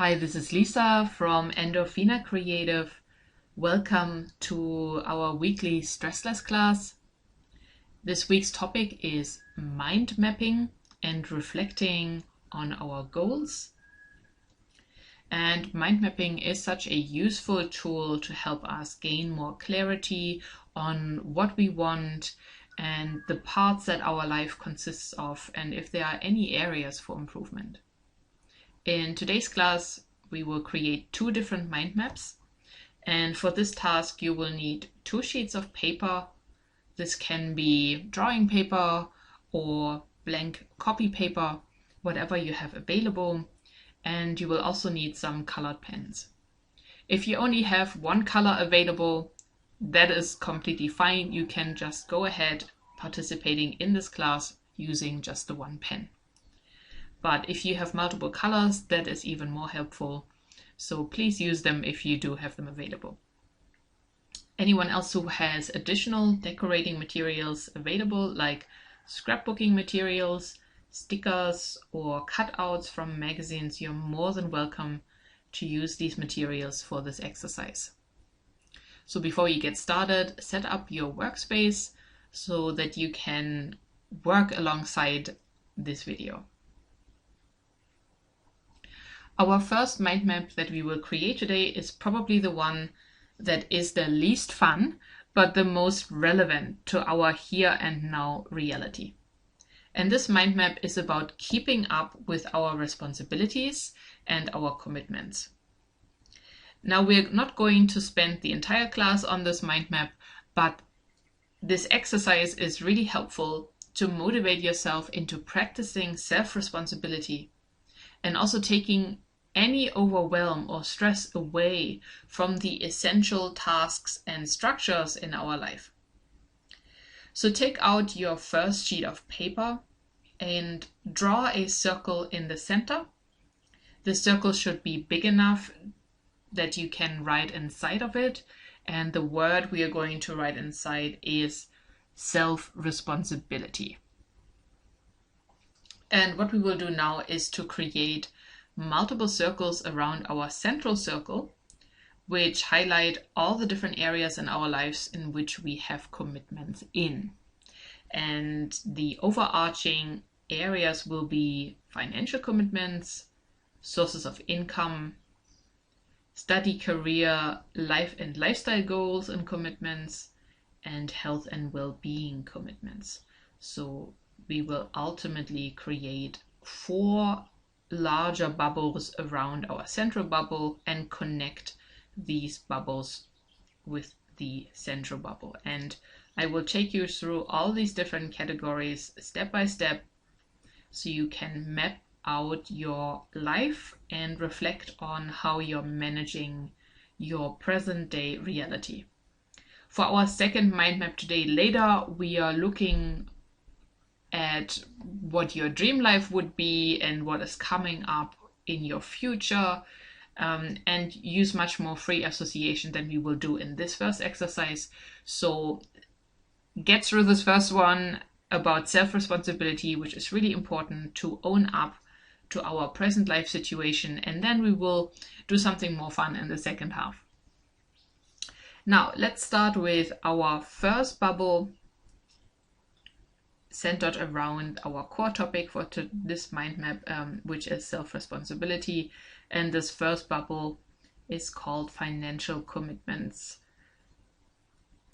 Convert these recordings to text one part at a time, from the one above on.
Hi, this is Lisa from Endorphina Creative. Welcome to our weekly Stressless class. This week's topic is mind mapping and reflecting on our goals. And mind mapping is such a useful tool to help us gain more clarity on what we want and the parts that our life consists of, and if there are any areas for improvement. In today's class, we will create two different mind maps. And for this task, you will need 2 sheets of paper. This can be drawing paper or blank copy paper, whatever you have available. And you will also need some colored pens. If you only have one color available, that is completely fine. You can just go ahead participating in this class using just the one pen. But if you have multiple colors, that is even more helpful. So please use them if you do have them available. Anyone else who has additional decorating materials available, like scrapbooking materials, stickers, or cutouts from magazines, you're more than welcome to use these materials for this exercise. So before you get started, set up your workspace so that you can work alongside this video. Our first mind map that we will create today is probably the one that is the least fun, but the most relevant to our here and now reality. And this mind map is about keeping up with our responsibilities and our commitments. Now, we're not going to spend the entire class on this mind map, but this exercise is really helpful to motivate yourself into practicing self-responsibility and also taking any overwhelm or stress away from the essential tasks and structures in our life. So take out your first sheet of paper and draw a circle in the center. The circle should be big enough that you can write inside of it, and the word we are going to write inside is self-responsibility. And what we will do now is to create multiple circles around our central circle, which highlight all the different areas in our lives in which we have commitments in. And the overarching areas will be financial commitments, sources of income, study, career, life and lifestyle goals and commitments, and health and well-being commitments. So we will ultimately create 4 larger bubbles around our central bubble and connect these bubbles with the central bubble. And I will take you through all these different categories step by step so you can map out your life and reflect on how you're managing your present day reality. For our second mind map today, later, we are looking at what your dream life would be and what is coming up in your future, and use much more free association than we will do in this first exercise. So get through this first one about self-responsibility, which is really important to own up to our present life situation, and then we will do something more fun in the second half. Now, let's start with our first bubble centered around our core topic for this mind map, which is self-responsibility. And this first bubble is called financial commitments.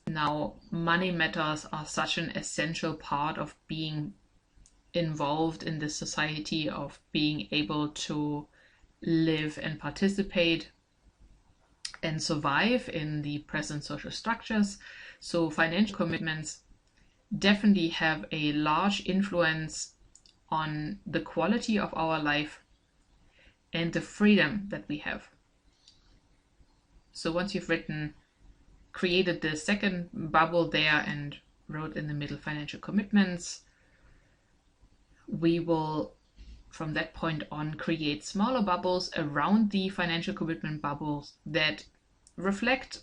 Now, money matters are such an essential part of being involved in this society, of being able to live and participate and survive in the present social structures. So financial commitments definitely have a large influence on the quality of our life and the freedom that we have. So once you've created the second bubble there and wrote in the middle financial commitments, we will from that point on create smaller bubbles around the financial commitment bubbles that reflect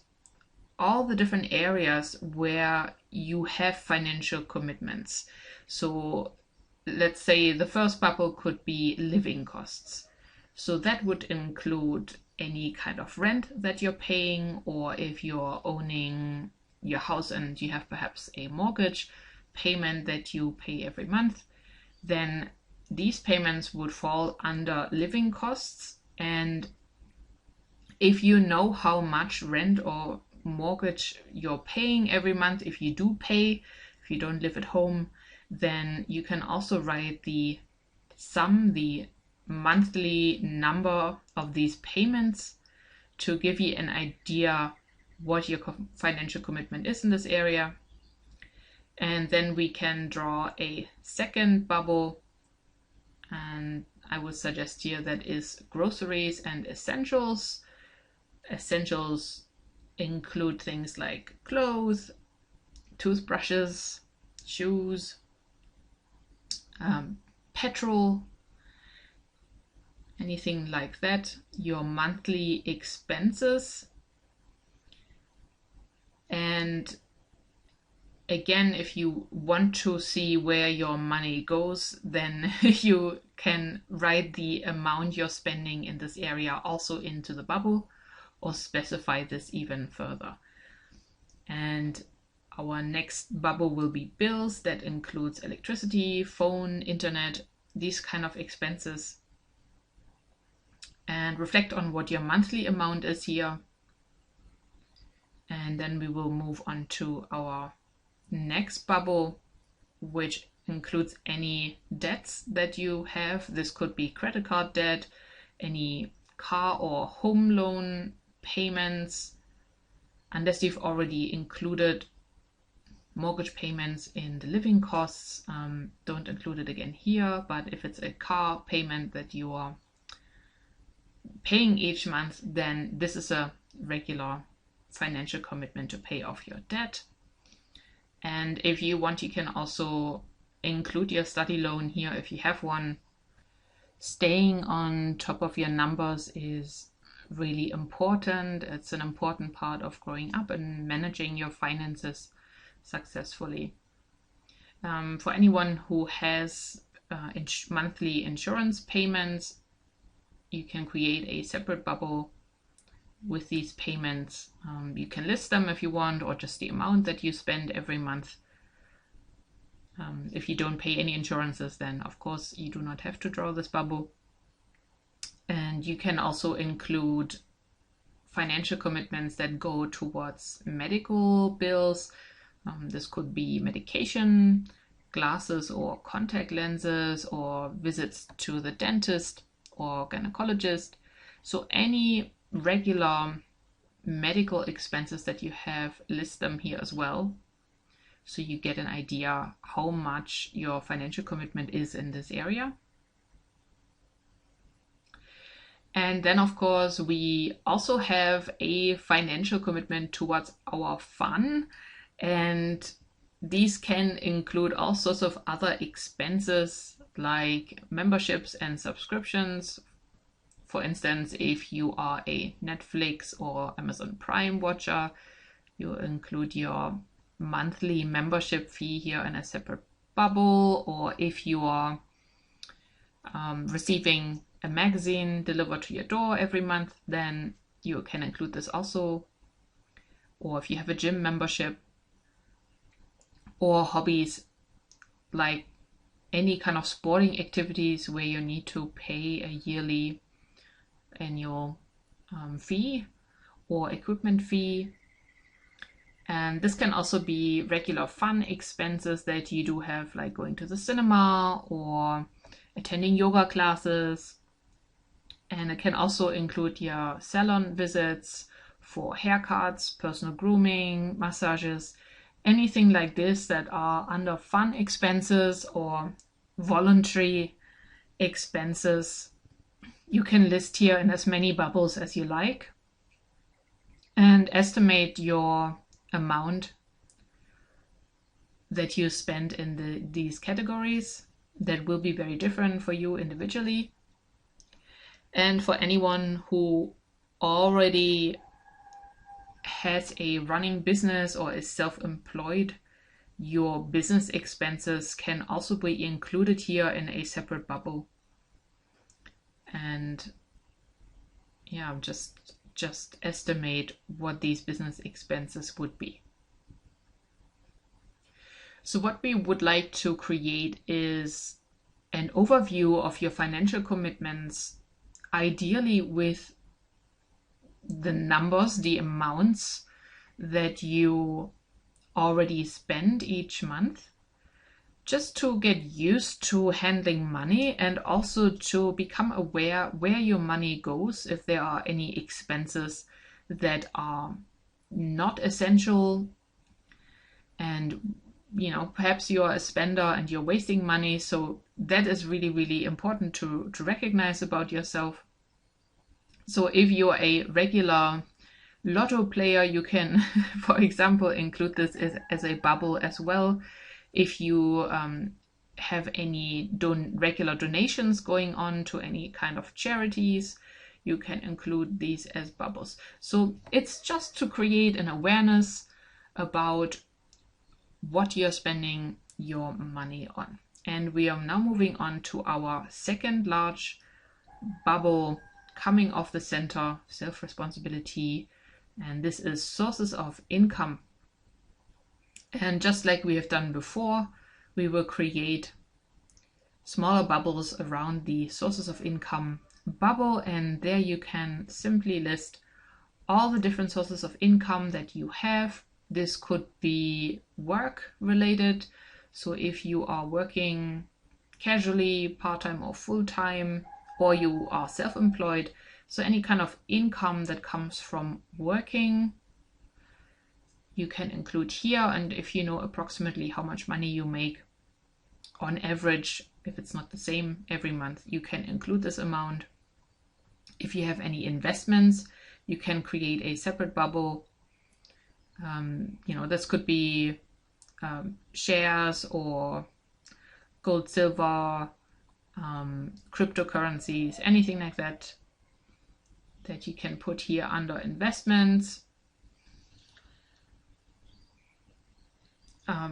all the different areas where you have financial commitments. So let's say the first bubble could be living costs. So that would include any kind of rent that you're paying, or if you're owning your house and you have perhaps a mortgage payment that you pay every month, then these payments would fall under living costs. And if you know how much rent or mortgage you're paying every month, if you do pay, if you don't live at home, then you can also write the sum, the monthly number of these payments, to give you an idea what your financial commitment is in this area. And then we can draw a second bubble, and I would suggest here that is groceries and essentials. Essentials include things like clothes, toothbrushes, shoes, petrol, anything like that. Your monthly expenses. And again, if you want to see where your money goes, then you can write the amount you're spending in this area also into the bubble, or specify this even further. And our next bubble will be bills. That includes electricity, phone, internet, these kind of expenses. And reflect on what your monthly amount is here. And then we will move on to our next bubble, which includes any debts that you have. This could be credit card debt, any car or home loan payments, unless you've already included mortgage payments in the living costs. Don't include it again here, but if it's a car payment that you are paying each month, then this is a regular financial commitment to pay off your debt. And if you want, you can also include your study loan here if you have one. Staying on top of your numbers is really important. It's an important part of growing up and managing your finances successfully. For anyone who has monthly insurance payments, you can create a separate bubble with these payments. You can list them if you want, or just the amount that you spend every month. If you don't pay any insurances, then of course you do not have to draw this bubble. And you can also include financial commitments that go towards medical bills. This could be medication, glasses or contact lenses, or visits to the dentist or gynecologist. So any regular medical expenses that you have, list them here as well, so you get an idea how much your financial commitment is in this area. And then of course we also have a financial commitment towards our fun, and these can include all sorts of other expenses like memberships and subscriptions. For instance, if you are a Netflix or Amazon Prime watcher, you include your monthly membership fee here in a separate bubble. Or if you are receiving a magazine delivered to your door every month, then you can include this also. Or if you have a gym membership, or hobbies like any kind of sporting activities where you need to pay a yearly annual fee or equipment fee. And this can also be regular fun expenses that you do have, like going to the cinema or attending yoga classes. And it can also include your salon visits for haircuts, personal grooming, massages, anything like this that are under fun expenses or voluntary expenses. You can list here in as many bubbles as you like and estimate your amount that you spend in these categories. That will be very different for you individually. And for anyone who already has a running business or is self-employed, your business expenses can also be included here in a separate bubble. And yeah, just estimate what these business expenses would be. So what we would like to create is an overview of your financial commitments, ideally with the numbers, the amounts that you already spend each month, just to get used to handling money and also to become aware where your money goes, if there are any expenses that are not essential, and perhaps you're a spender and you're wasting money. So that is really, really important to recognize about yourself. So if you're a regular lotto player, you can, for example, include this as a bubble as well. If you have any regular donations going on to any kind of charities, you can include these as bubbles. So it's just to create an awareness about what you're spending your money on. And we are now moving on to our second large bubble coming off the center, self-responsibility, and this is sources of income. And just like we have done before, we will create smaller bubbles around the sources of income bubble, and there you can simply list all the different sources of income that you have. This could be work related. So if you are working casually, part-time or full-time, or you are self-employed, so any kind of income that comes from working, you can include here. And if you know approximately how much money you make on average, if it's not the same every month, you can include this amount. If you have any investments, you can create a separate bubble. This could be shares or gold, silver, cryptocurrencies, anything like that you can put here under investments.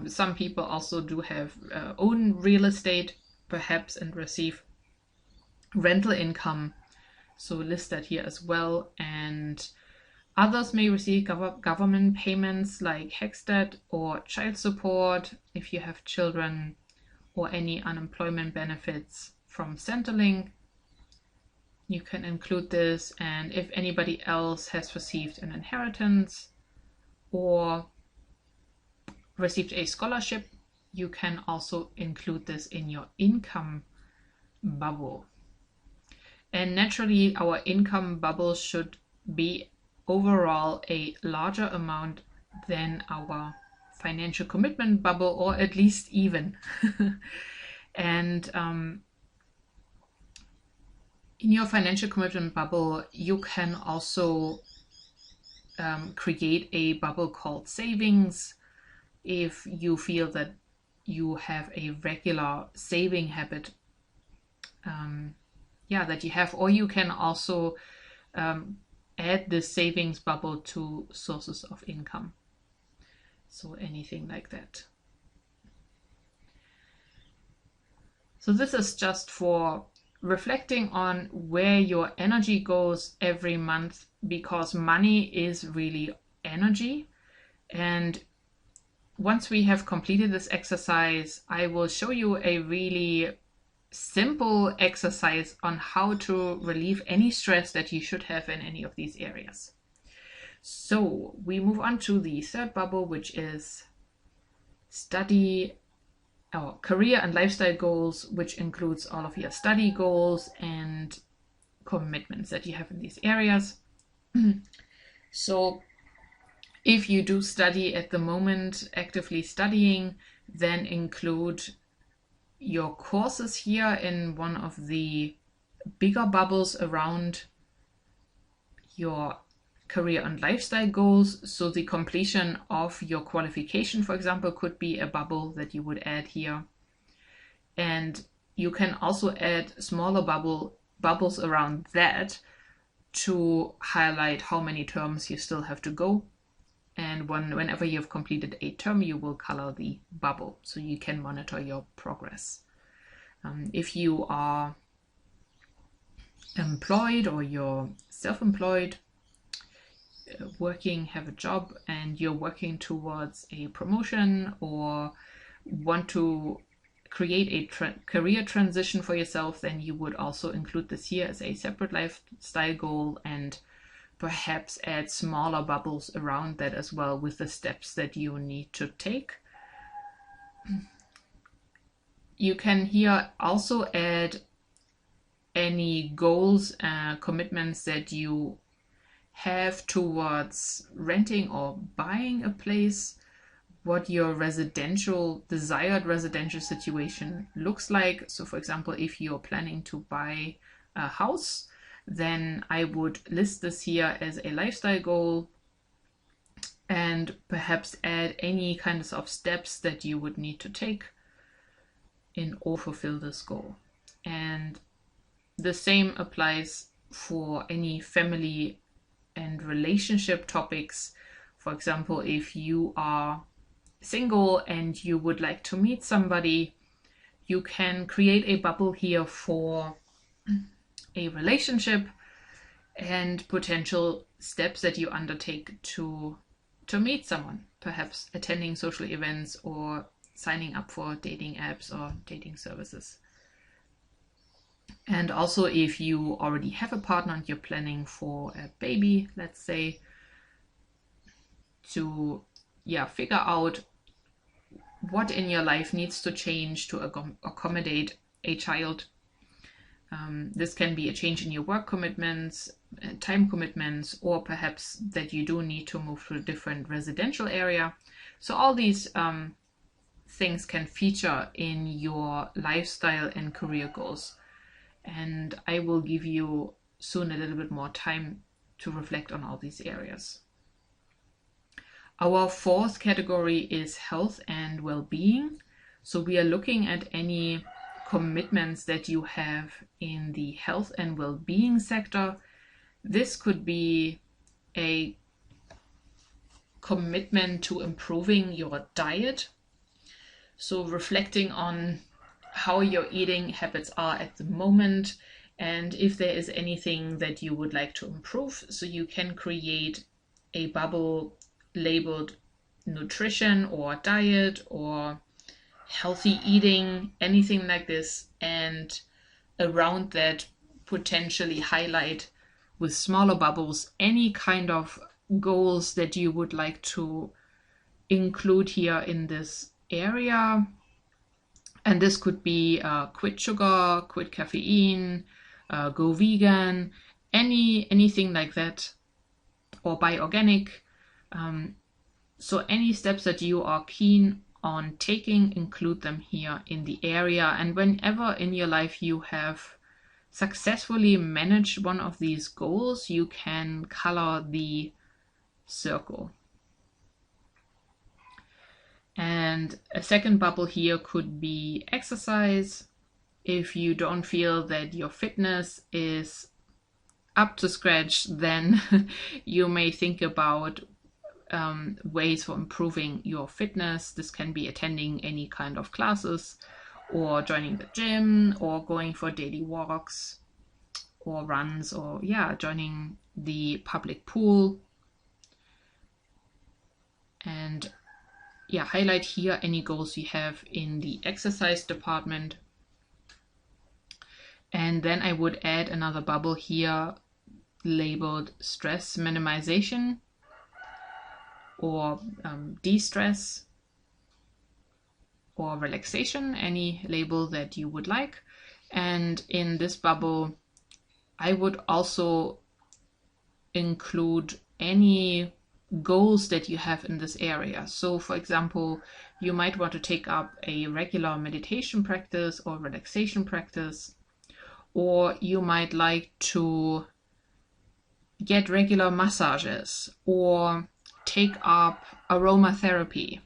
Some people also do have own real estate perhaps and receive rental income, so list that here as well. And others may receive government payments like HEXDAT or child support if you have children, or any unemployment benefits from Centrelink. You can include this. And if anybody else has received an inheritance or received a scholarship, you can also include this in your income bubble. And naturally, our income bubble should be overall a larger amount than our financial commitment bubble, or at least even. And in your financial commitment bubble, you can also create a bubble called savings if you feel that you have a regular saving habit that you have, or you can also add this savings bubble to sources of income. So anything like that. So this is just for reflecting on where your energy goes every month, because money is really energy. And once we have completed this exercise, I will show you a really simple exercise on how to relieve any stress that you should have in any of these areas. So we move on to the third bubble, which is study or career and lifestyle goals, which includes all of your study goals and commitments that you have in these areas. So if you do study at the moment, actively studying, then include your courses here in one of the bigger bubbles around your career and lifestyle goals. So the completion of your qualification, for example, could be a bubble that you would add here. And you can also add smaller bubbles around that to highlight how many terms you still have to go. And whenever you've completed a term, you will color the bubble so you can monitor your progress. If you are employed or you're self-employed, working, have a job, and you're working towards a promotion or want to create a career transition for yourself, then you would also include this here as a separate lifestyle goal and perhaps add smaller bubbles around that as well with the steps that you need to take. You can here also add any goals, commitments that you have towards renting or buying a place, what your desired residential situation looks like. So for example, if you're planning to buy a house, then I would list this here as a lifestyle goal and perhaps add any kinds of steps that you would need to take in order to fulfill this goal. And the same applies for any family and relationship topics. For example, if you are single and you would like to meet somebody, you can create a bubble here for a relationship and potential steps that you undertake to meet someone, perhaps attending social events or signing up for dating apps or dating services. And also if you already have a partner and you're planning for a baby, let's say, to figure out what in your life needs to change to accommodate a child. This can be a change in your work commitments, time commitments, or perhaps that you do need to move to a different residential area. So all these things can feature in your lifestyle and career goals. And I will give you soon a little bit more time to reflect on all these areas. Our fourth category is health and well-being. So we are looking at any commitments that you have in the health and well-being sector. This could be a commitment to improving your diet. So reflecting on how your eating habits are at the moment and if there is anything that you would like to improve. So you can create a bubble labeled nutrition or diet or healthy eating, anything like this, and around that potentially highlight with smaller bubbles any kind of goals that you would like to include here in this area. And this could be quit sugar, quit caffeine, go vegan, anything like that, or buy organic. So any steps that you are keen on taking, include them here in the area. And whenever in your life you have successfully managed one of these goals, you can color the circle. And a second bubble here could be exercise. If you don't feel that your fitness is up to scratch, then you may think about ways for improving your fitness. This can be attending any kind of classes or joining the gym or going for daily walks or runs or joining the public pool. And highlight here any goals you have in the exercise department. And then I would add another bubble here labeled stress minimization or de-stress or relaxation, any label that you would like. And in this bubble, I would also include any goals that you have in this area. So for example, you might want to take up a regular meditation practice or relaxation practice, or you might like to get regular massages or take up aromatherapy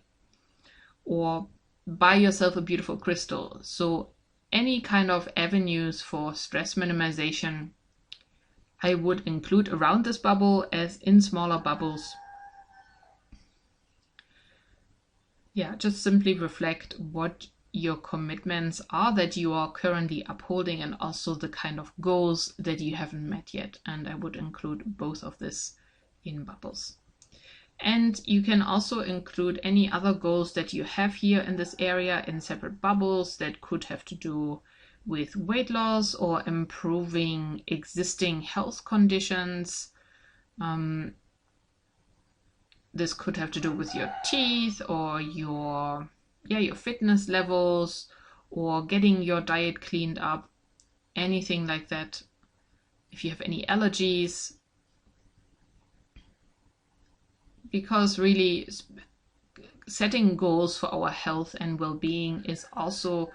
or buy yourself a beautiful crystal. So any kind of avenues for stress minimization I would include around this bubble as in smaller bubbles. Just simply reflect what your commitments are that you are currently upholding, and also the kind of goals that you haven't met yet. And I would include both of this in bubbles. And you can also include any other goals that you have here in this area in separate bubbles that could have to do with weight loss or improving existing health conditions. This could have to do with your teeth or your fitness levels or getting your diet cleaned up, anything like that. If you have any allergies, because really setting goals for our health and well-being is also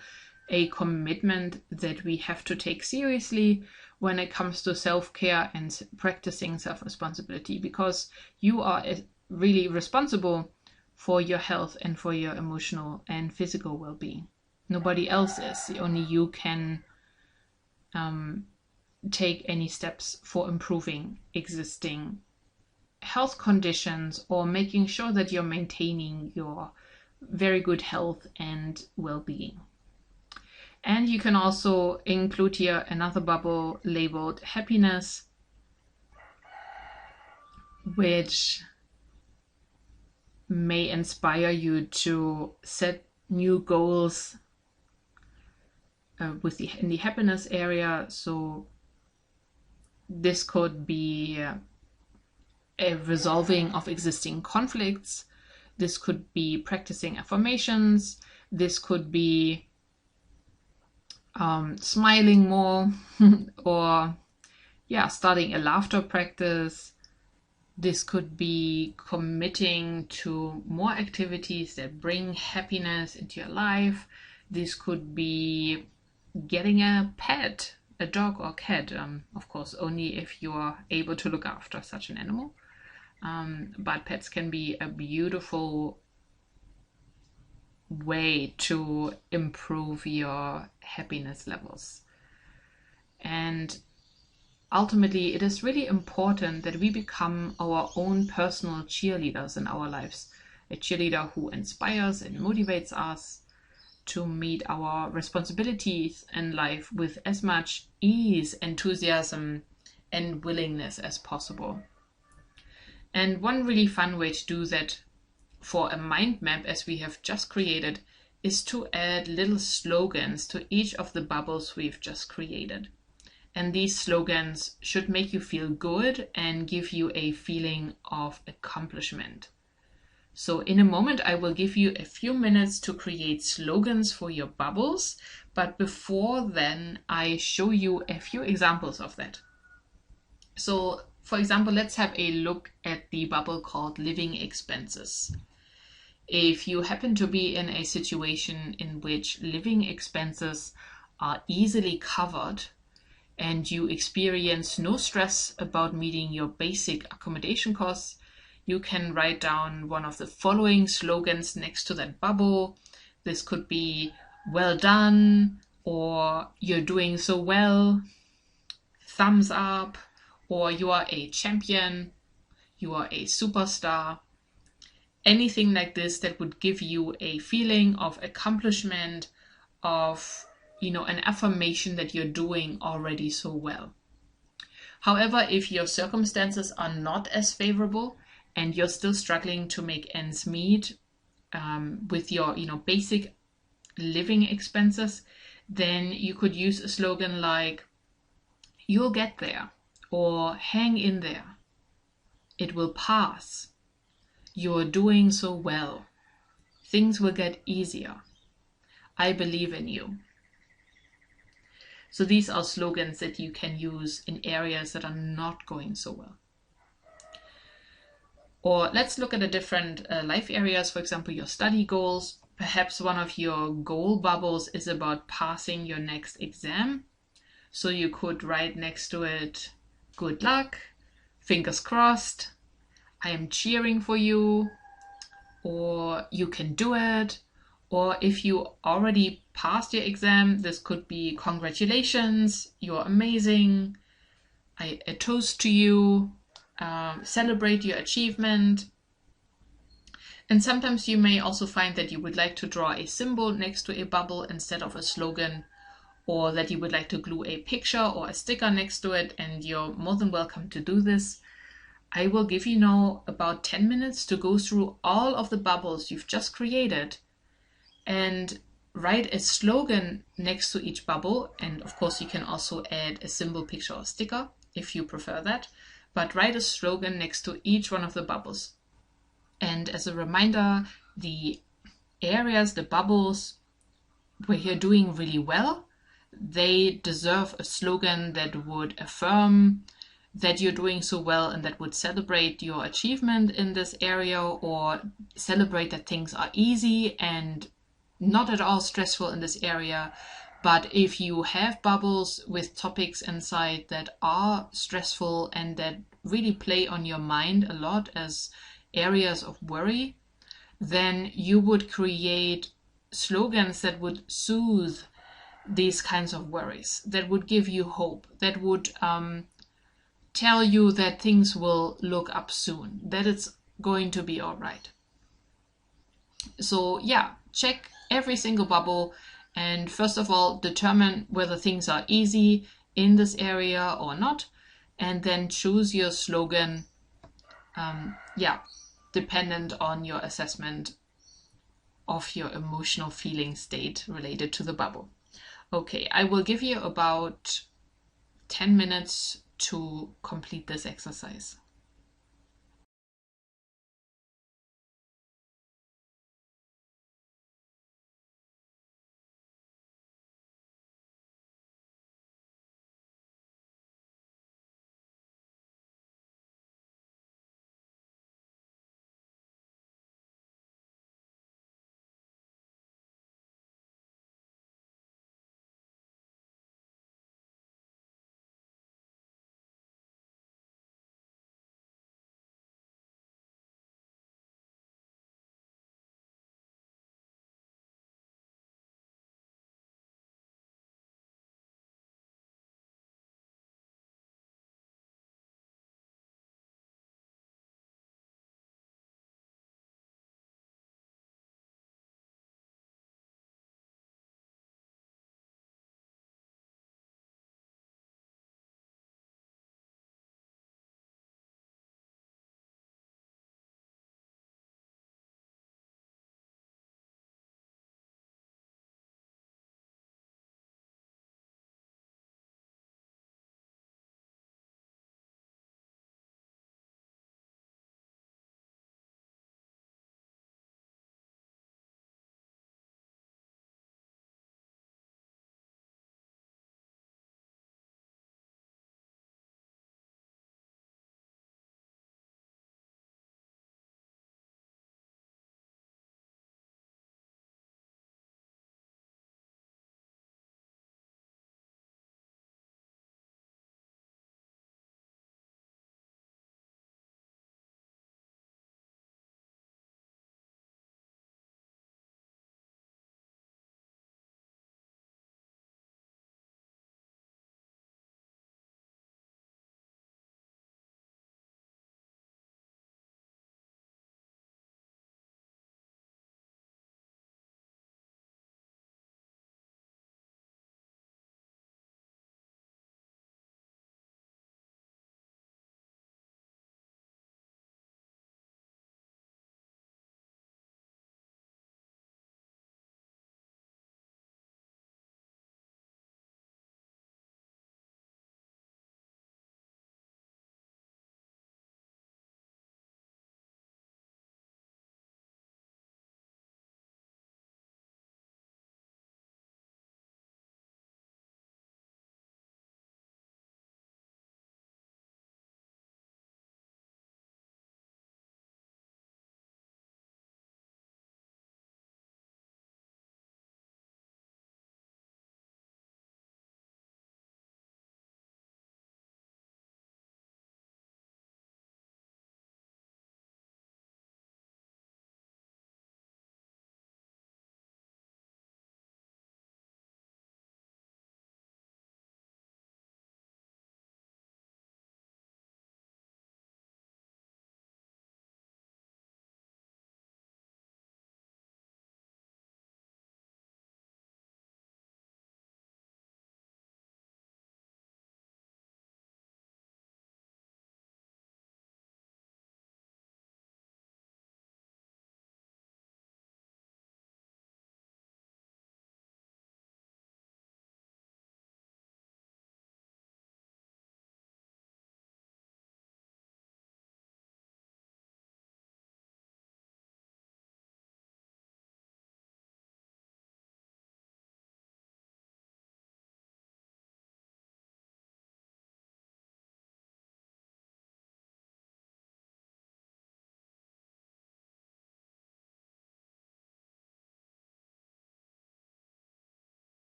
a commitment that we have to take seriously when it comes to self-care and practicing self-responsibility, because you are really responsible for your health and for your emotional and physical well-being. Nobody else is. Only you can take any steps for improving existing health conditions or making sure that you're maintaining your very good health and well-being. And you can also include here another bubble labeled happiness, which may inspire you to set new goals in the happiness area. So this could be a resolving of existing conflicts. This could be practicing affirmations. This could be smiling more or starting a laughter practice. This could be committing to more activities that bring happiness into your life. This could be getting a pet, a dog or cat, of course only if you are able to look after such an animal. But pets can be a beautiful way to improve your happiness levels. And ultimately, it is really important that we become our own personal cheerleaders in our lives. A cheerleader who inspires and motivates us to meet our responsibilities in life with as much ease, enthusiasm, and willingness as possible. And one really fun way to do that for a mind map, as we have just created, is to add little slogans to each of the bubbles we've just created. And these slogans should make you feel good and give you a feeling of accomplishment. So in a moment, I will give you a few minutes to create slogans for your bubbles. But before then, I show you a few examples of that. So for example, let's have a look at the bubble called living expenses. If you happen to be in a situation in which living expenses are easily covered and you experience no stress about meeting your basic accommodation costs, you can write down one of the following slogans next to that bubble. This could be "well done," or "you're doing so well," "thumbs up," or "you are a champion," "you are a superstar." Anything like this that would give you a feeling of accomplishment, of an affirmation that you're doing already so well. However, if your circumstances are not as favorable and you're still struggling to make ends meet with your basic living expenses, then you could use a slogan like "you'll get there," or "hang in there," "it will pass," "you're doing so well," "things will get easier," "I believe in you." So these are slogans that you can use in areas that are not going so well. Or let's look at the different life areas, for example, your study goals. Perhaps one of your goal bubbles is about passing your next exam. So you could write next to it, "good luck," "fingers crossed," "I am cheering for you," or "you can do it." Or if you already passed your exam, this could be "congratulations," "you're amazing," "I toast to you," "celebrate your achievement." And sometimes you may also find that you would like to draw a symbol next to a bubble instead of a slogan, or that you would like to glue a picture or a sticker next to it, and you're more than welcome to do this. I will give you now about 10 minutes to go through all of the bubbles you've just created and write a slogan next to each bubble. And of course, you can also add a symbol, picture, or sticker if you prefer that. But write a slogan next to each one of the bubbles. And as a reminder, the areas, the bubbles where you're doing really well, they deserve a slogan that would affirm that you're doing so well and that would celebrate your achievement in this area, or celebrate that things are easy and not at all stressful in this area. But if you have bubbles with topics inside that are stressful and that really play on your mind a lot as areas of worry, then you would create slogans that would soothe these kinds of worries, that would give you hope, that would tell you that things will look up soon, that it's going to be all right. So yeah, check every single bubble, and first of all, determine whether things are easy in this area or not, and then choose your slogan, dependent on your assessment of your emotional feeling state related to the bubble. Okay, I will give you about 10 minutes to complete this exercise.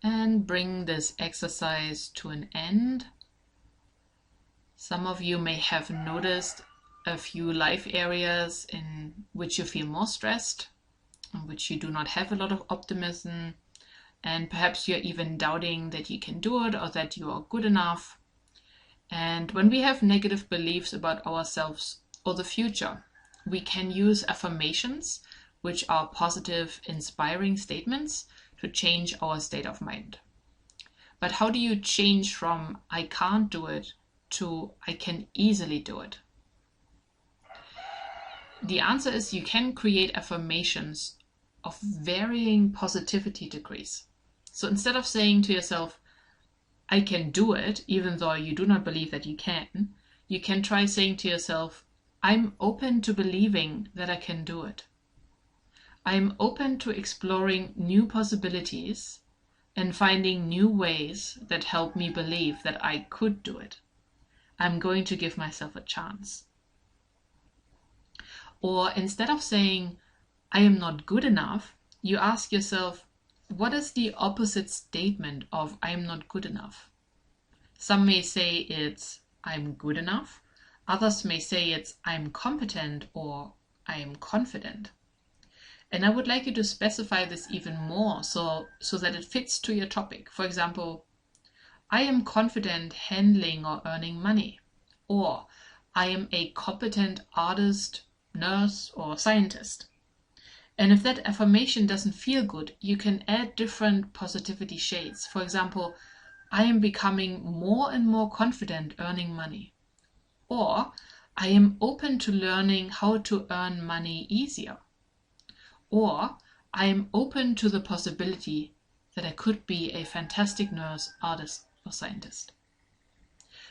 and bring this exercise to an end. Some of you may have noticed a few life areas in which you feel more stressed, in which you do not have a lot of optimism, and perhaps you're even doubting that you can do it or that you are good enough. And when we have negative beliefs about ourselves or the future, we can use affirmations, which are positive, inspiring statements, to change our state of mind. But how do you change from I can't do it to I can easily do it? The answer is you can create affirmations of varying positivity degrees. So instead of saying to yourself, I can do it, even though you do not believe that you can try saying to yourself, I'm open to believing that I can do it. I'm open to exploring new possibilities and finding new ways that help me believe that I could do it. I'm going to give myself a chance. Or instead of saying, I am not good enough, you ask yourself, what is the opposite statement of I am not good enough? Some may say it's I'm good enough. Others may say it's I'm competent or I am confident. And I would like you to specify this even more so that it fits to your topic. For example, I am confident handling or earning money. Or I am a competent artist, nurse, or scientist. And if that affirmation doesn't feel good, you can add different positivity shades. For example, I am becoming more and more confident earning money. Or I am open to learning how to earn money easier. Or I am open to the possibility that I could be a fantastic nurse, artist, or scientist.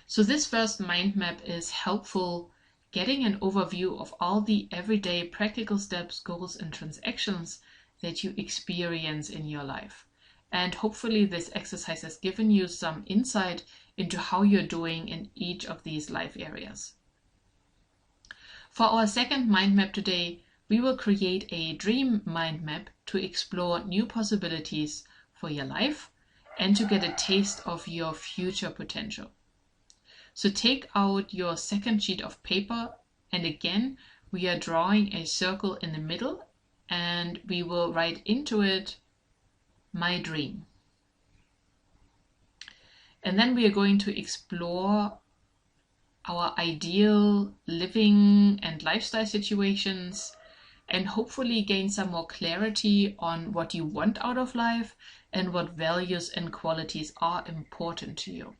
So this first mind map is helpful getting an overview of all the everyday practical steps, goals, and transactions that you experience in your life. And hopefully this exercise has given you some insight into how you're doing in each of these life areas. For our second mind map today, we will create a dream mind map to explore new possibilities for your life and to get a taste of your future potential. So take out your second sheet of paper, and again we are drawing a circle in the middle, and we will write into it my dream. And then we are going to explore our ideal living and lifestyle situations and hopefully gain some more clarity on what you want out of life and what values and qualities are important to you.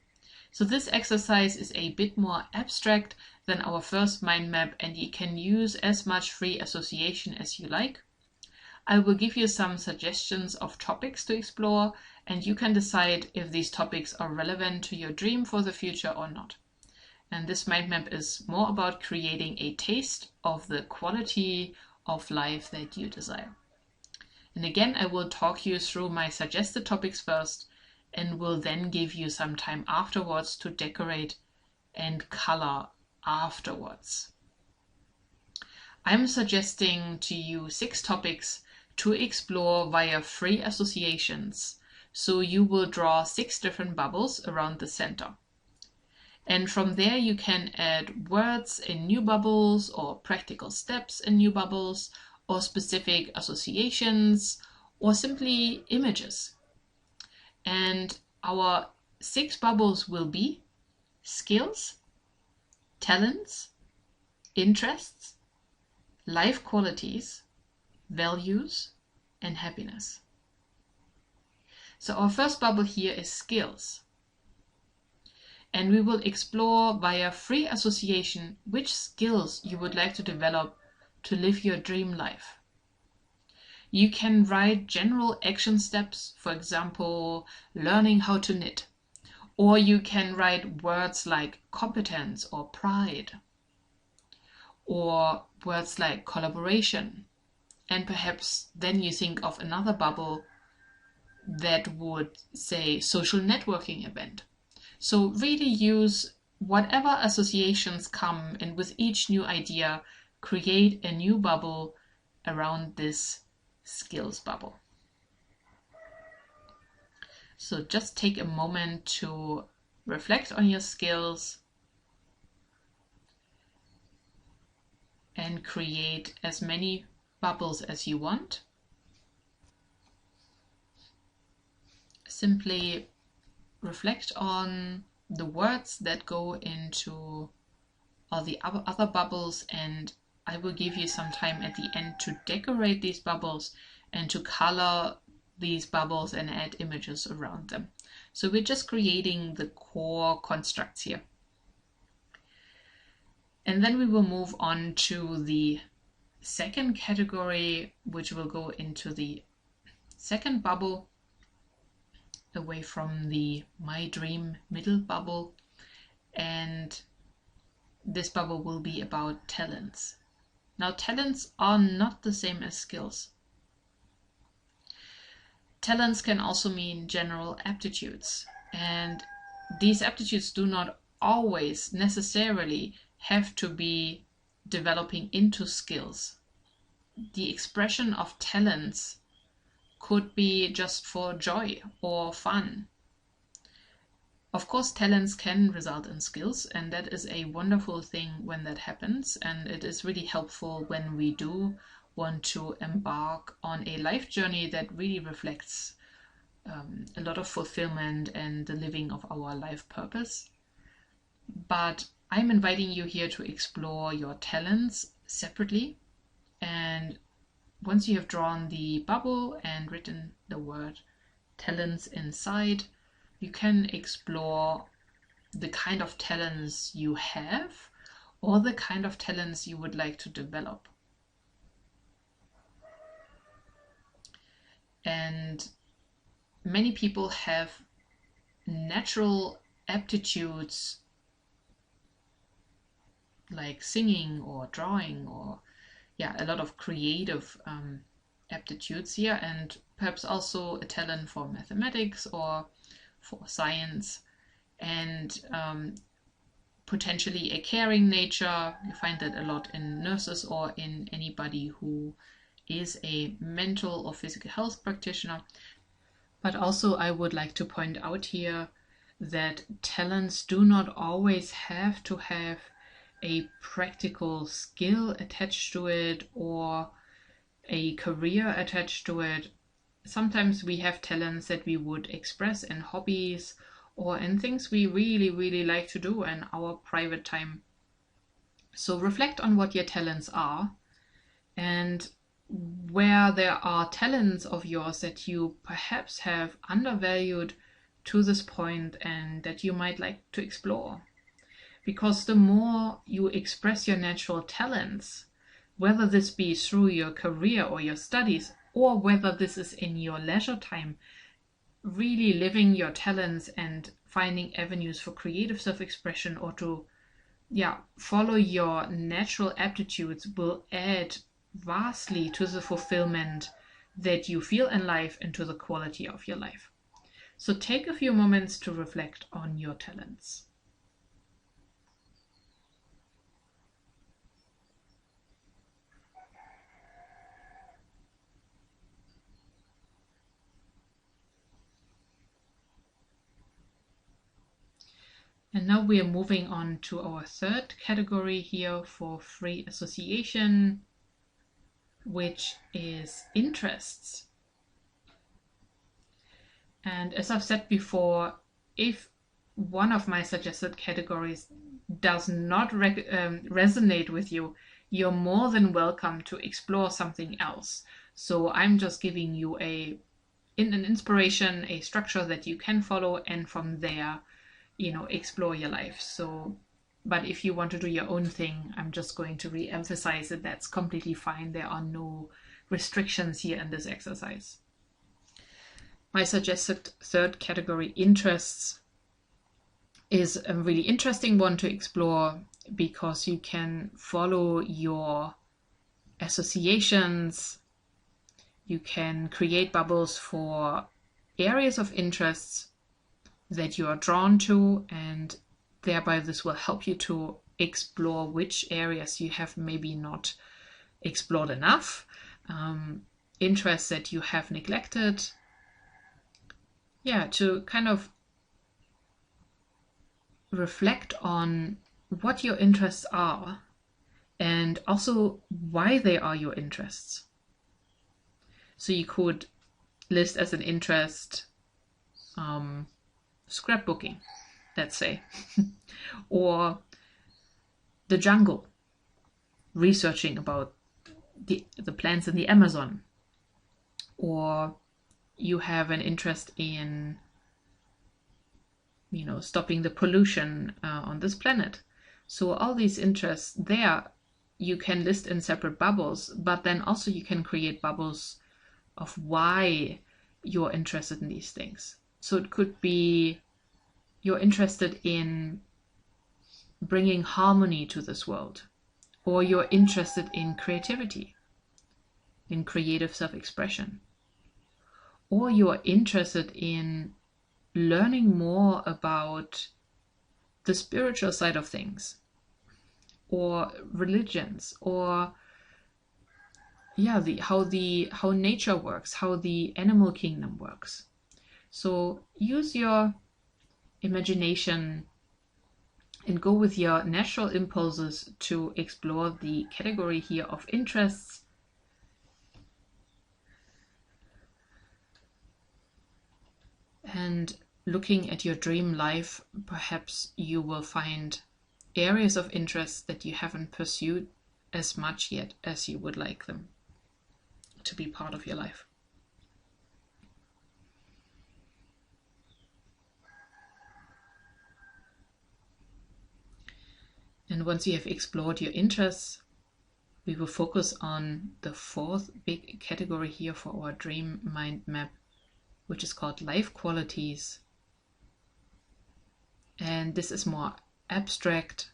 So this exercise is a bit more abstract than our first mind map, and you can use as much free association as you like. I will give you some suggestions of topics to explore, and you can decide if these topics are relevant to your dream for the future or not. And this mind map is more about creating a taste of the quality of life that you desire. And again, I will talk you through my suggested topics first, and will then give you some time afterwards to decorate and color afterwards. I'm suggesting to you 6 topics to explore via free associations. So you will draw 6 different bubbles around the center. And from there you can add words in new bubbles or practical steps in new bubbles or specific associations or simply images. And our 6 bubbles will be skills, talents, interests, life qualities, values, and happiness. So our first bubble here is skills. And we will explore via free association which skills you would like to develop to live your dream life. You can write general action steps, for example, learning how to knit. Or you can write words like competence or pride. Or words like collaboration. And perhaps then you think of another bubble that would say social networking event. So really use whatever associations come, and with each new idea, create a new bubble around this skills bubble. So just take a moment to reflect on your skills and create as many bubbles as you want. Simply reflect on the words that go into all the other bubbles, and I will give you some time at the end to decorate these bubbles and to color these bubbles and add images around them. So we're just creating the core constructs here. And then we will move on to the second category, which will go into the second bubble, away from the My Dream middle bubble. And this bubble will be about talents. Now, talents are not the same as skills. Talents can also mean general aptitudes, and these aptitudes do not always necessarily have to be developing into skills. The expression of talents could be just for joy or fun. Of course, talents can result in skills, and that is a wonderful thing when that happens, and it is really helpful when we do want to embark on a life journey that really reflects a lot of fulfillment and the living of our life purpose. But I'm inviting you here to explore your talents separately, and once you have drawn the bubble and written the word talents inside, you can explore the kind of talents you have or the kind of talents you would like to develop. And many people have natural aptitudes like singing or drawing, or a lot of creative aptitudes here, and perhaps also a talent for mathematics or for science, and potentially a caring nature. You find that a lot in nurses or in anybody who is a mental or physical health practitioner. But also I would like to point out here that talents do not always have to have a practical skill attached to it or a career attached to it. Sometimes we have talents that we would express in hobbies or in things we really, really like to do in our private time. So reflect on what your talents are, and where there are talents of yours that you perhaps have undervalued to this point and that you might like to explore. Because the more you express your natural talents, whether this be through your career or your studies, or whether this is in your leisure time, really living your talents and finding avenues for creative self-expression or to follow your natural aptitudes will add vastly to the fulfillment that you feel in life and to the quality of your life. So take a few moments to reflect on your talents. And now we are moving on to our third category here for free association, which is interests. And as I've said before, if one of my suggested categories does not resonate with you, you're more than welcome to explore something else. So I'm just giving you an inspiration, a structure that you can follow, and from there explore your life. So, but if you want to do your own thing, I'm just going to re-emphasize that that's completely fine. There are no restrictions here in this exercise. My suggested third category, interests, is a really interesting one to explore because you can follow your associations. You can create bubbles for areas of interests that you are drawn to, and thereby this will help you to explore which areas you have maybe not explored enough, interests that you have neglected, to kind of reflect on what your interests are and also why they are your interests. So you could list as an interest scrapbooking, let's say, or the jungle, researching about the plants in the Amazon, or you have an interest in stopping the pollution on this planet. So all these interests there you can list in separate bubbles, but then also you can create bubbles of why you're interested in these things. So it could be you're interested in bringing harmony to this world, or you're interested in creativity, in creative self-expression, or you're interested in learning more about the spiritual side of things, or religions, or how nature works, how the animal kingdom works. So use your imagination and go with your natural impulses to explore the category here of interests. And looking at your dream life, perhaps you will find areas of interest that you haven't pursued as much yet as you would like them to be part of your life. And once you have explored your interests, we will focus on the fourth big category here for our dream mind map, which is called life qualities. And this is more abstract,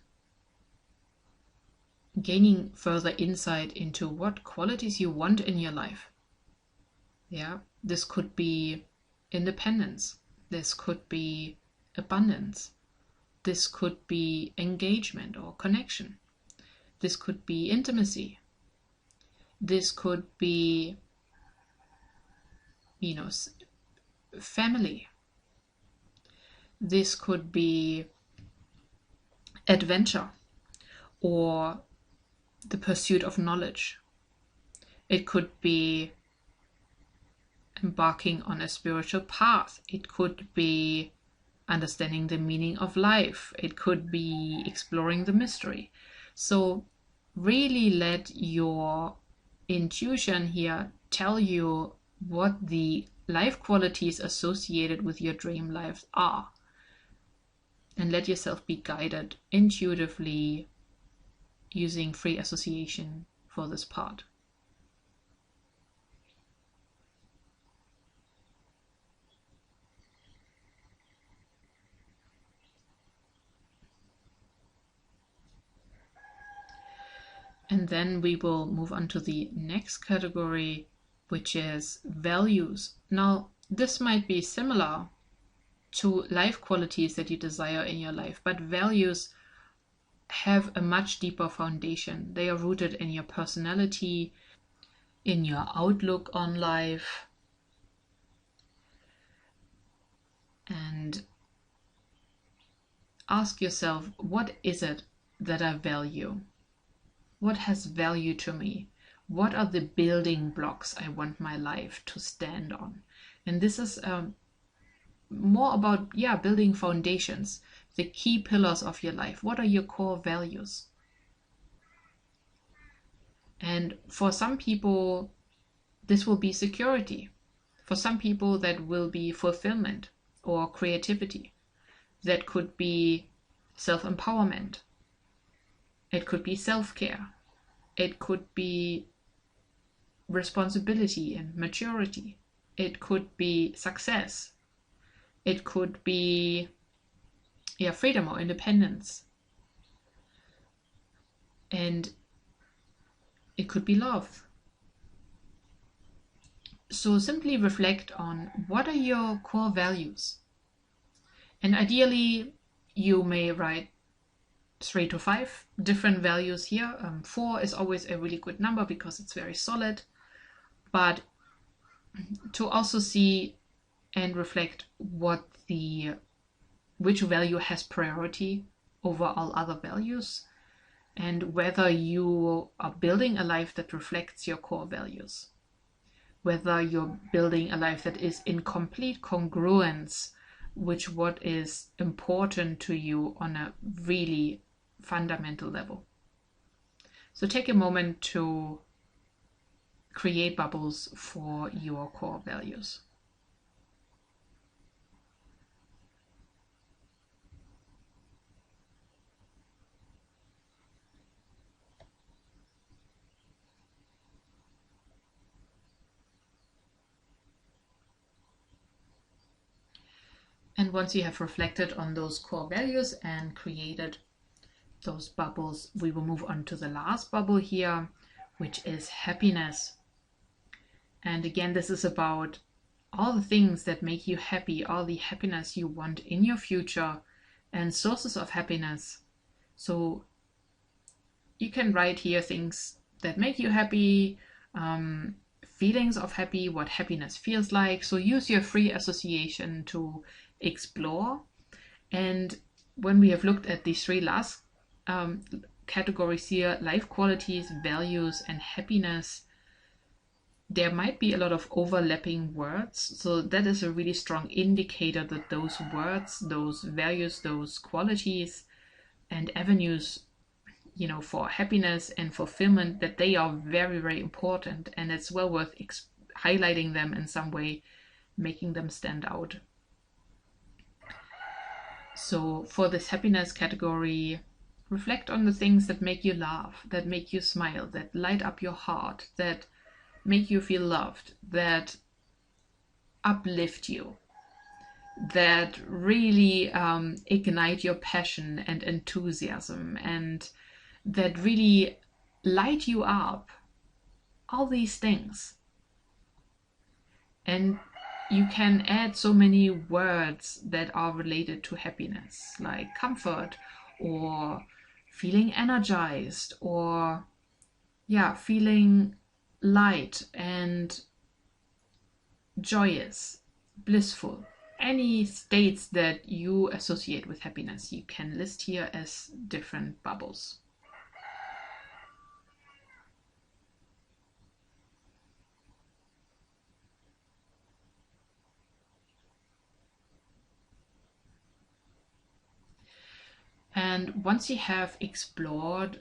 gaining further insight into what qualities you want in your life. This could be independence, this could be abundance, this could be engagement or connection, this could be intimacy, this could be family, this could be adventure or the pursuit of knowledge. It could be embarking on a spiritual path. It could be understanding the meaning of life. It could be exploring the mystery. So really let your intuition here tell you what the life qualities associated with your dream life are. And let yourself be guided intuitively using free association for this part. And then we will move on to the next category, which is values. Now, this might be similar to life qualities that you desire in your life, but values have a much deeper foundation. They are rooted in your personality, in your outlook on life, and ask yourself, what is it that I value? What has value to me? What are the building blocks I want my life to stand on? And this is more about building foundations, the key pillars of your life. What are your core values? And for some people, this will be security. For some people, that will be fulfillment or creativity. That could be self-empowerment. It could be self-care. It could be responsibility and maturity. It could be success. It could be freedom or independence. And it could be love. So simply reflect on what are your core values. And ideally, you may write 3 to 5 different values here. 4 is always a really good number because it's very solid. But to also see and reflect which value has priority over all other values, and whether you are building a life that reflects your core values, whether you're building a life that is in complete congruence with what is important to you on a really fundamental level. So take a moment to create bubbles for your core values. And once you have reflected on those core values and created those bubbles, we will move on to the last bubble here, which is happiness. And again, this is about all the things that make you happy, all the happiness you want in your future, and sources of happiness. So you can write here things that make you happy, feelings of happy, what happiness feels like. So use your free association to explore. And when we have looked at these three last categories here, life qualities, values, and happiness, there might be a lot of overlapping words. So that is a really strong indicator that those words, those values, those qualities and avenues, for happiness and fulfillment, that they are very, very important, and it's well worth highlighting them in some way, making them stand out. So for this happiness category, reflect on the things that make you laugh, that make you smile, that light up your heart, that make you feel loved, that uplift you, that really ignite your passion and enthusiasm, and that really light you up. All these things. And you can add so many words that are related to happiness, like comfort, or feeling energized, or feeling light and joyous, blissful. Any states that you associate with happiness, you can list here as different bubbles. And once you have explored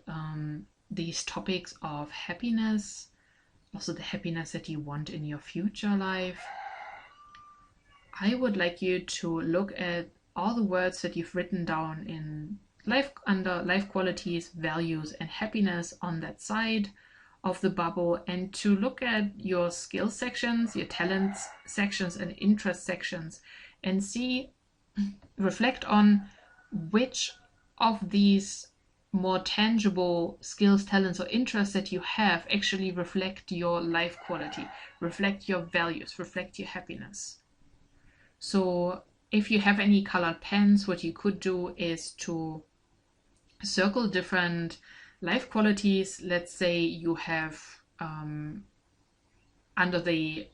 these topics of happiness, also the happiness that you want in your future life, I would like you to look at all the words that you've written down in life, under life qualities, values, and happiness on that side of the bubble, and to look at your skill sections, your talents sections, and interest sections, and reflect on which of these more tangible skills, talents, or interests that you have actually reflect your life quality, reflect your values, reflect your happiness. So if you have any colored pens, what you could do is to circle different life qualities. Let's say you have under the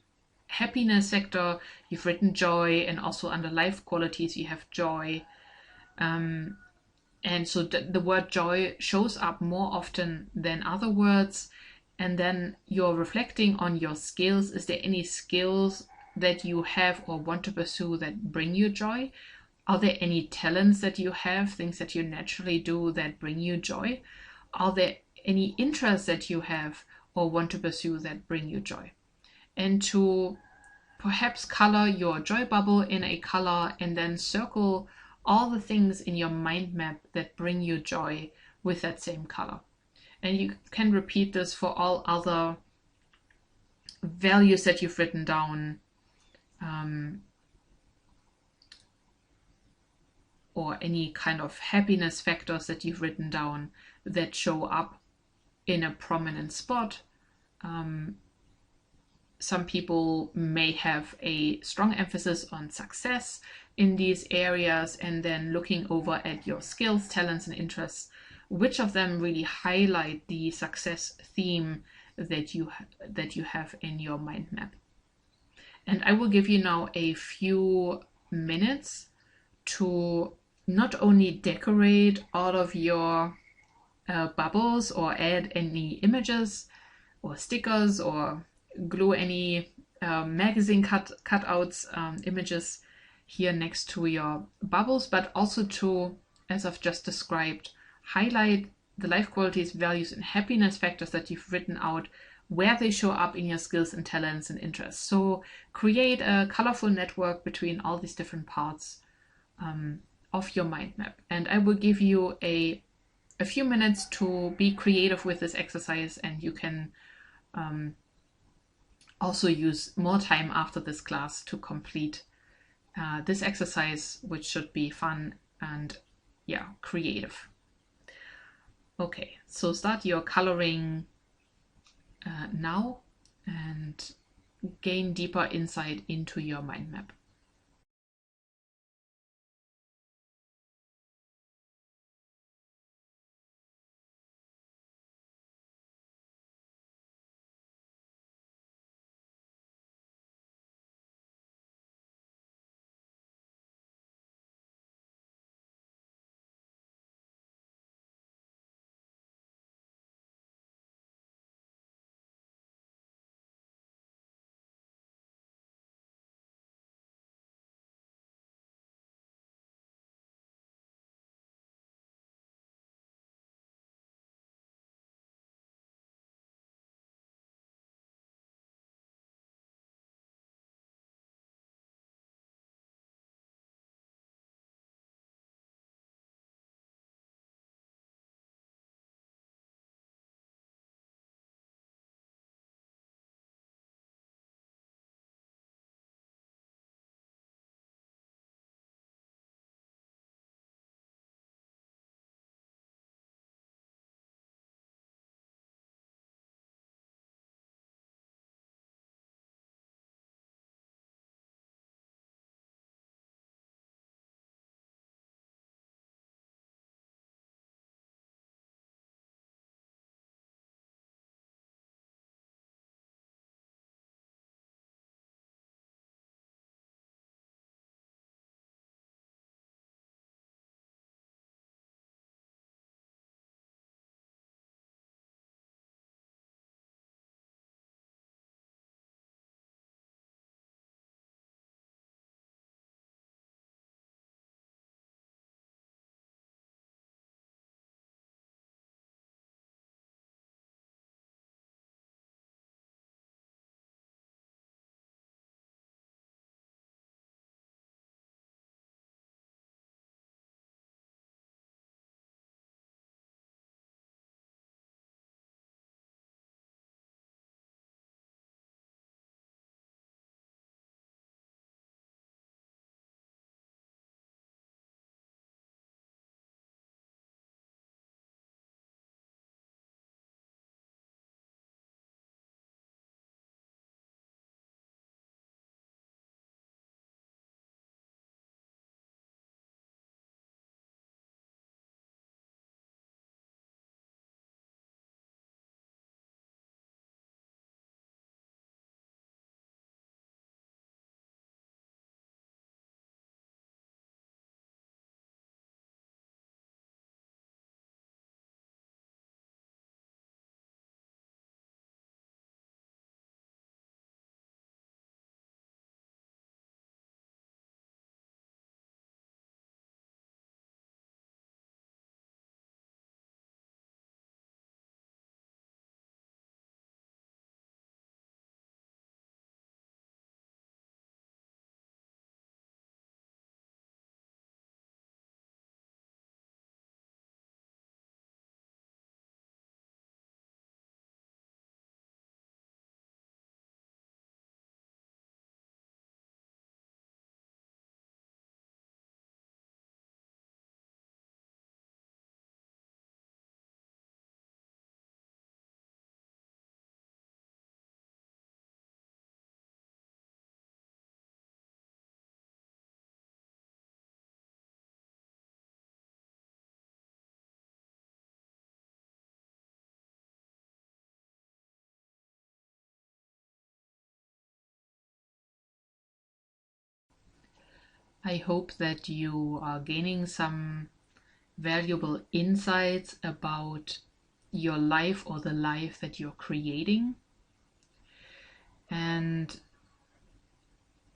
happiness sector, you've written joy, and also under life qualities you have joy. And so the word joy shows up more often than other words. And then you're reflecting on your skills. Is there any skills that you have or want to pursue that bring you joy? Are there any talents that you have, things that you naturally do that bring you joy? Are there any interests that you have or want to pursue that bring you joy? And to perhaps color your joy bubble in a color, and then circle all the things in your mind map that bring you joy with that same color. And you can repeat this for all other values that you've written down, or any kind of happiness factors that you've written down that show up in a prominent spot. Some people may have a strong emphasis on success in these areas, and then looking over at your skills, talents, and interests, which of them really highlight the success theme that you have in your mind map. And I will give you now a few minutes to not only decorate all of your bubbles or add any images or stickers or glue any magazine cutouts, images here next to your bubbles, but also to, as I've just described, highlight the life qualities, values, and happiness factors that you've written out, where they show up in your skills and talents and interests. So create a colorful network between all these different parts of your mind map. And I will give you a few minutes to be creative with this exercise, and you can also use more time after this class to complete this exercise, which should be fun and creative. Okay, so start your coloring now and gain deeper insight into your mind map. I hope that you are gaining some valuable insights about your life or the life that you're creating. And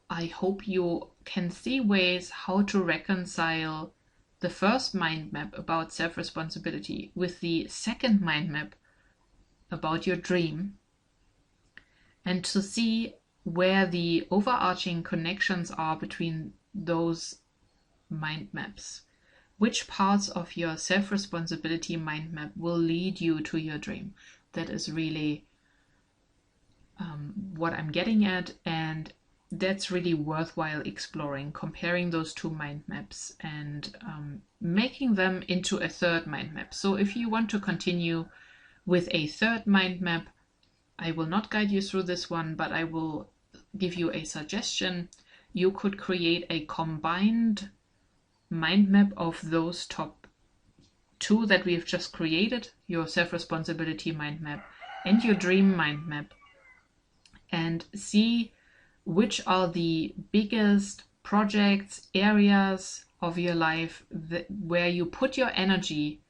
I hope you can see ways how to reconcile the first mind map about self-responsibility with the second mind map about your dream, and to see where the overarching connections are between those mind maps. Which parts of your self-responsibility mind map will lead you to your dream? That is really what I'm getting at, and that's really worthwhile exploring, comparing those two mind maps and making them into a third mind map. So if you want to continue with a third mind map, I will not guide you through this one, but I will give you a suggestion. You could create a combined mind map of those top two that we've just created, your self-responsibility mind map and your dream mind map, and see which are the biggest projects, areas of your life where you put your energy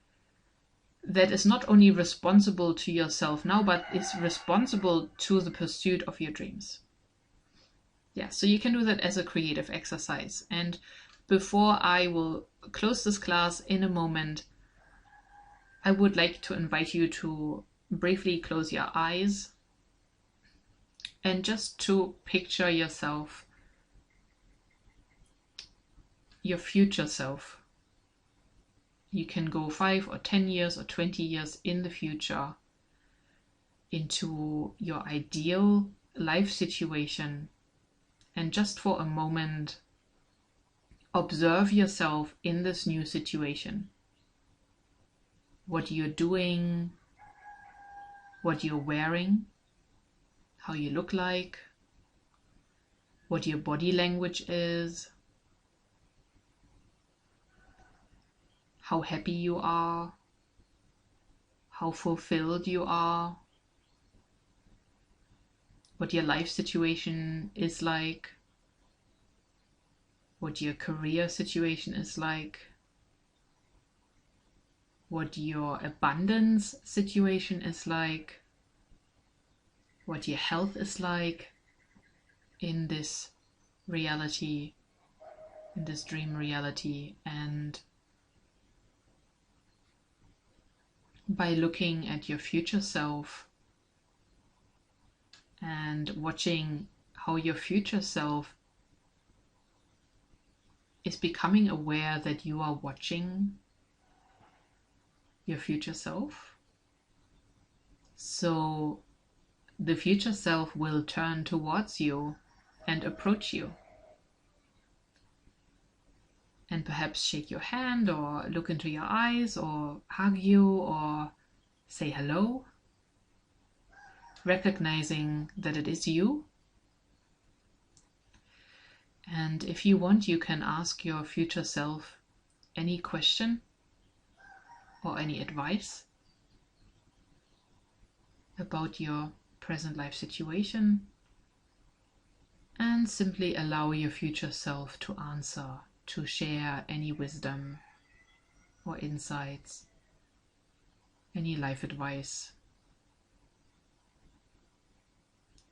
that is not only responsible to yourself now, but is responsible to the pursuit of your dreams. Yeah, so you can do that as a creative exercise. And before I will close this class in a moment, I would like to invite you to briefly close your eyes and just to picture yourself, your future self. You can go 5 or 10 years or 20 years in the future into your ideal life situation, and just for a moment observe yourself in this new situation. What you're doing, what you're wearing, how you look like, what your body language is, how happy you are, how fulfilled you are, what your life situation is like, what your career situation is like, what your abundance situation is like, what your health is like in this reality, in this dream reality. And by looking at your future self and watching how your future self is becoming aware that you are watching your future self, so the future self will turn towards you and approach you and perhaps shake your hand or look into your eyes or hug you or say hello, recognizing that it is you. And if you want, you can ask your future self any question or any advice about your present life situation, and simply allow your future self to answer, to share any wisdom or insights, any life advice,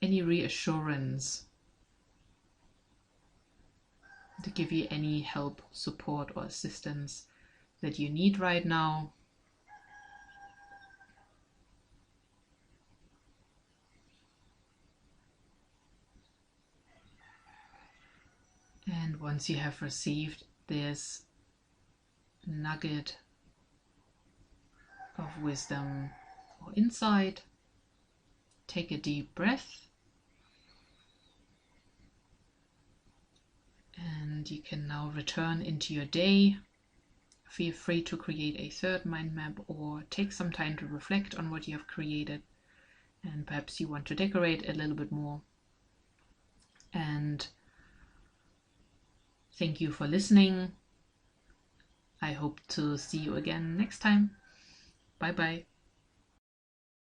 any reassurance, to give you any help, support, or assistance that you need right now. And once you have received this nugget of wisdom or insight, take a deep breath, and you can now return into your day. Feel free to create a third mind map or take some time to reflect on what you have created, and perhaps you want to decorate a little bit more. And thank you for listening. I hope to see you again next time. Bye bye.